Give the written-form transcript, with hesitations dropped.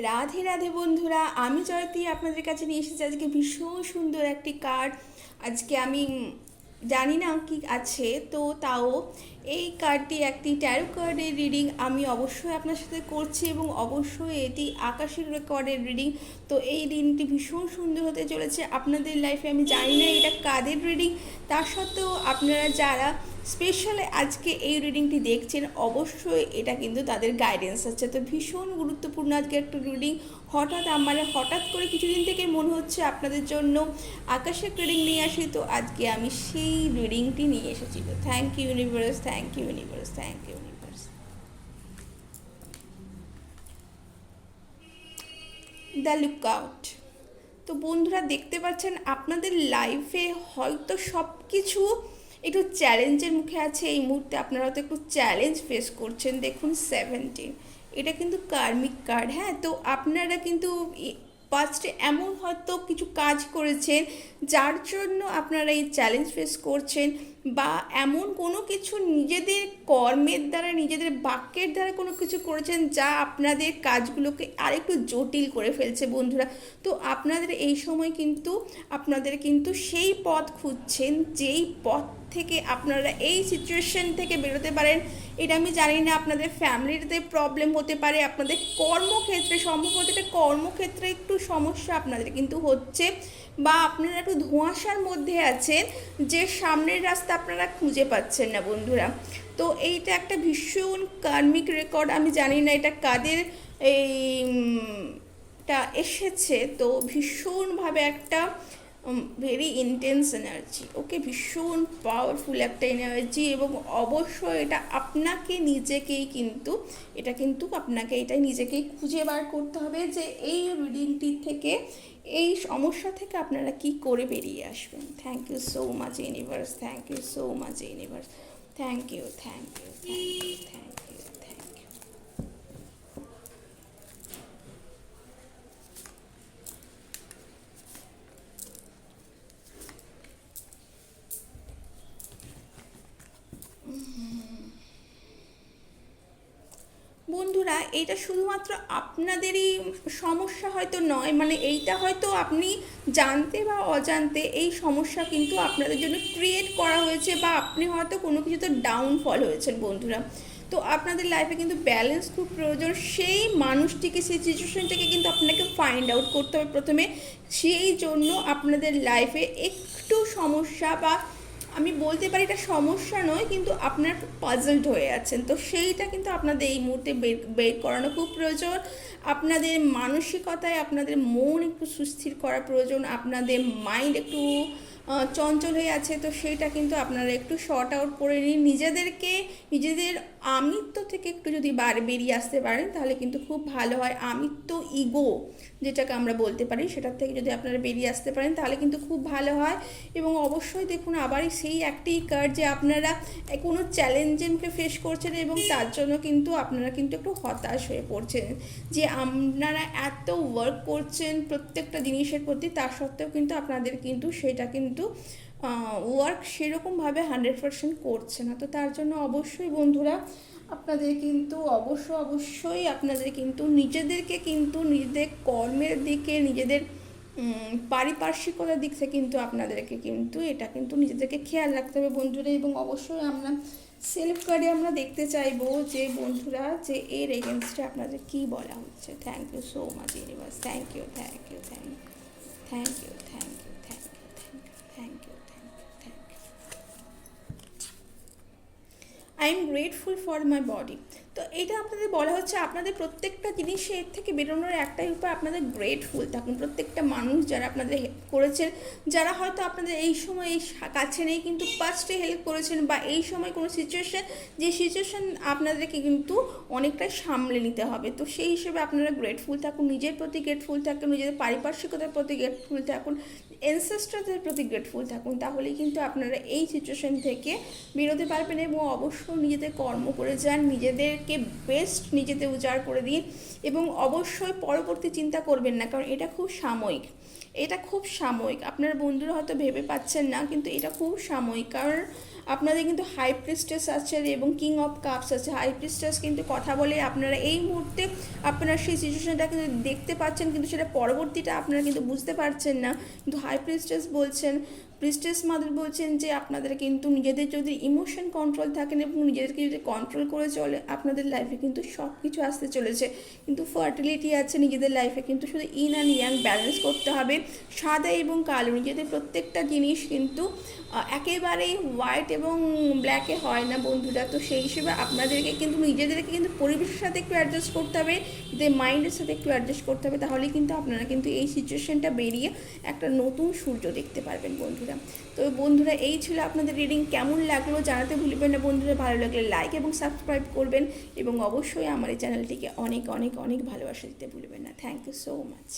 রাধে রাধে বন্ধুরা, আমি জয়তী আপনাদের কাছে নিয়ে এসেছি আজকে ভীষণ সুন্দর একটি কার্ড। আজকে আমি জানি না কি আছে, তো তাও এই কার্ডটি একটি ট্যারো কার্ডের রিডিং আমি অবশ্যই আপনার সাথে করছি এবং অবশ্যই এটি আকাশের রেকর্ডের রিডিং। তো এই রিডিংটি ভীষণ সুন্দর হতে চলেছে আপনাদের লাইফে। আমি জানি না এটা কাদের রিডিং, তা সত্ত্বেও আপনারা যারা স্পেশাল আজকে এই রিডিংটি দেখছেন অবশ্যই এটা কিন্তু তাদের গাইডেন্স আছে। তো ভীষণ গুরুত্বপূর্ণ আজকে একটা রিডিং। হঠাৎ করে কিছুদিন থেকে মনে হচ্ছে আপনাদের জন্য আকাশের রিডিং নিয়ে আসি, তো আজকে আমি সেই রিডিংটি নিয়ে এসেছি। তো thank you universe, thank you universe, thank you universe. The look out. তো বন্ধুরা দেখতে পাচ্ছেন আপনাদের লাইফে হয়তো সব কিছু একটু চ্যালেঞ্জের মুখে আছে এই মুহূর্তে। আপনারা হয়তো একটু চ্যালেঞ্জ ফেস করছেন। দেখুন 17, এটা কিন্তু কার্মিক কার্ড। হ্যাঁ, তো আপনারা কিন্তু পাস্টে এমন হয়তো কিছু কাজ করেছেন যার জন্য আপনারা এই চ্যালেঞ্জ ফেস করছেন, বা এমন কোনো কিছু নিজেদের কর্মের দ্বারা নিজেদের বাক্যের দ্বারা কোনো কিছু করেছেন যা আপনাদের কাজগুলোকে আরেকটু জটিল করে ফেলছে বন্ধুরা। তো আপনাদের এই সময় কিন্তু আপনাদের কিন্তু সেই পথ খুঁজছেন যেই পথ থেকে আপনারা এই সিচুয়েশন থেকে বেরোতে পারেন। এটা আমি জানি না, আপনাদের ফ্যামিলিতে প্রবলেম হতে পারে, আপনাদের কর্মক্ষেত্রে সম্ভবত এটা কর্মক্ষেত্রে একটু সমস্যা আপনাদের কিন্তু হচ্ছে, বা আপনারা একটু ধোঁয়াশার মধ্যে আছেন যে সামনের রাস্তা আপনারা খুঁজে পাচ্ছেন না বন্ধুরা। তো এইটা একটা ভীষণ কার্মিক রেকর্ড। আমি জানি না এটা কাদের এইটা এসেছে। তো ভীষণভাবে একটা ভেরি ইন্টেন্স এনার্জি, ওকে, ভীষণ পাওয়ারফুল একটা এনার্জি। এবং অবশ্যই এটা আপনাকে নিজেকেই কিন্তু আপনাকে এটাই নিজেকেই খুঁজে বার করতে হবে যে এই রিডিংটি থেকে, এই সমস্যা থেকে আপনারা কি করে বেরিয়ে আসবেন। Thank you so much universe, thank you so much universe, thank you, thank you, thank you, thank you, thank you. বন্ধুরা এইটা শুধুমাত্র আপনাদেরই সমস্যা হয়তো নয়, মানে এইটা হয়তো আপনি জানতে বা অজান্তে এই সমস্যা কিন্তু আপনাদের জন্য ক্রিয়েট করা হয়েছে, বা আপনি হয়তো কোনো কিছুতে ডাউনফল হয়েছেন বন্ধুরা। তো আপনাদের লাইফে কিন্তু ব্যালেন্স খুব প্রয়োজন। সেই মানুষটিকে, সেই সিচুয়েশনটাকে কিন্তু আপনাকে ফাইন্ড আউট করতে হবে প্রথমে। সেই জন্য আপনাদের লাইফে একটু সমস্যা, বা আমি বলতে পারি এটা সমস্যা নয়, কিন্তু আপনার একটু পাজলড হয়ে আছেন। তো সেইটা কিন্তু আপনাদের এই মুহূর্তে বের করানো খুব প্রয়োজন। আপনাদের মানসিকতায় আপনাদের মন একটু সুস্থির করা প্রয়োজন, আপনাদের মাইন্ড একটু চঞ্চল হয়ে আছে। তো সেইটা কিন্তু আপনারা একটু শর্ট আউট করে নিন নিজেদেরকে। নিজেদের আমিত্ব থেকে একটু যদি বেরিয়ে আসতে পারেন তাহলে কিন্তু খুব ভালো হয়। আমিত্ব, ইগো যেটাকে আমরা বলতে পারি, সেটার থেকে যদি আপনারা বেরিয়ে আসতে পারেন তাহলে কিন্তু খুব ভালো হয়। এবং অবশ্যই দেখুন আবারই সেই একটি কার্ড যে আপনারা কোনো চ্যালেঞ্জকে ফেস করছেন এবং তার জন্য কিন্তু আপনারা কিন্তু একটু হতাশ হয়ে পড়ছেন, যে আপনারা এত ওয়ার্ক করছেন প্রত্যেকটা জিনিসের প্রতি, তা সত্ত্বেও কিন্তু আপনাদের কিন্তু সেটা কিন্তু ওয়ার্ক সেরকমভাবে 100% করছে না। তো তার জন্য অবশ্যই বন্ধুরা আপনাদের কিন্তু অবশ্যই আপনাদের কিন্তু নিজেদেরকে কিন্তু নিজেদের কর্মের দিকে, নিজেদের পারিপার্শ্বিকতার দিক থেকে কিন্তু আপনাদেরকে কিন্তু এটা কিন্তু নিজেদেরকে খেয়াল রাখতে হবে বন্ধুরা। এবং অবশ্যই আমরা সেলফ কার্ডে আমরা দেখতে চাইবো যে বন্ধুরা যে এর এগেনস্টে আপনাদের কী বলা হচ্ছে। Thank you so much universe, thank you, thank you, thank you, thank you, thank you, thank you, thank you, thank you, thank you. I am grateful for my body. তো এটা আপনাদের বলা হচ্ছে আপনাদের প্রত্যেকটা জিনিসের থেকে বেরোনোর একটাই উপায়, আপনাদের গ্রেটফুল থাকুন। প্রত্যেকটা মানুষ যারা আপনাদের হেল্প করেছেন, যারা হয়তো আপনাদের এই সময় এই কাছে নেই কিন্তু পাস্টে হেল্প করেছেন, বা এই সময় কোনো সিচুয়েশান, যে সিচুয়েশান আপনাদেরকে কিন্তু অনেকটাই সামলে নিতে হবে, তো সেই হিসেবে আপনারা গ্রেটফুল থাকুন। নিজের প্রতি গ্রেটফুল থাকুন, নিজেদের পারিপার্শ্বিকতার প্রতি গ্রেটফুল থাকুন, এনসেস্টারদের প্রতি গ্রেটফুল থাকুন। তাহলেই কিন্তু আপনারা এই সিচুয়েশান থেকে বেরোতে পারবেন। এবং অবশ্যই নিজেদের কর্ম করে যান, নিজেদেরকে বেস্ট নিজেদের উজাড় করে দিন, এবং অবশ্যই পরবর্তী চিন্তা করবেন না, কারণ এটা খুব সাময়িক। এটা খুব সাময়িক, আপনার বন্ধুরা হয়তো ভেবে পাচ্ছেন না, কিন্তু এটা খুব সাময়িক। কারণ আপনাদের কিন্তু হাই প্রিস্টেস আছে এবং কিং অফ কাপস আছে। হাই প্রিস্টেস কিন্তু কথা বলে আপনারা এই মুহূর্তে আপনারা সেই সিচুয়েশনটা কিন্তু দেখতে পাচ্ছেন, কিন্তু সেটা পরবর্তীটা আপনারা কিন্তু বুঝতে পারছেন না। কিন্তু হাই প্রিস্টেস বলছেন, প্রিস্টেস মাদার বলছেন যে আপনাদের কিন্তু নিজেদের যদি ইমোশন কন্ট্রোল থাকেন এবং নিজেদেরকে যদি কন্ট্রোল করে চলে, আপনাদের লাইফে কিন্তু সব কিছু আসতে চলেছে। কিন্তু ফার্টিলিটি আছে নিজেদের লাইফে, কিন্তু শুধু ইন অ্যান্ড ইয়াং ব্যালেন্স করতে হবে। সাদা এবং কালো নিজেদের প্রত্যেকটা জিনিস কিন্তু একেবারেই হোয়াইট এবং ব্ল্যাকে হয় না বন্ধুরা। তো সেই হিসেবে আপনাদেরকে কিন্তু নিজেদেরকে কিন্তু পরিবেশের সাথে একটু অ্যাডজাস্ট করতে হবে, নিজেদের মাইন্ডের সাথে একটু অ্যাডজাস্ট করতে হবে, তাহলে কিন্তু আপনারা কিন্তু এই সিচুয়েশনটা বেরিয়ে একটা নতুন সূর্য দেখতে পারবেন বন্ধুরা। তো বন্ধুরা, এই ছিল আপনাদের রিডিং। কেমন লাগলো জানাতে ভুলবেন না বন্ধুরা। ভালো লাগলে লাইক এবং সাবস্ক্রাইব করবেন এবং অবশ্যই আমার এই চ্যানেলটিকে অনেক অনেক অনেক ভালোবাসা দিতে ভুলবেন না। Thank you so much.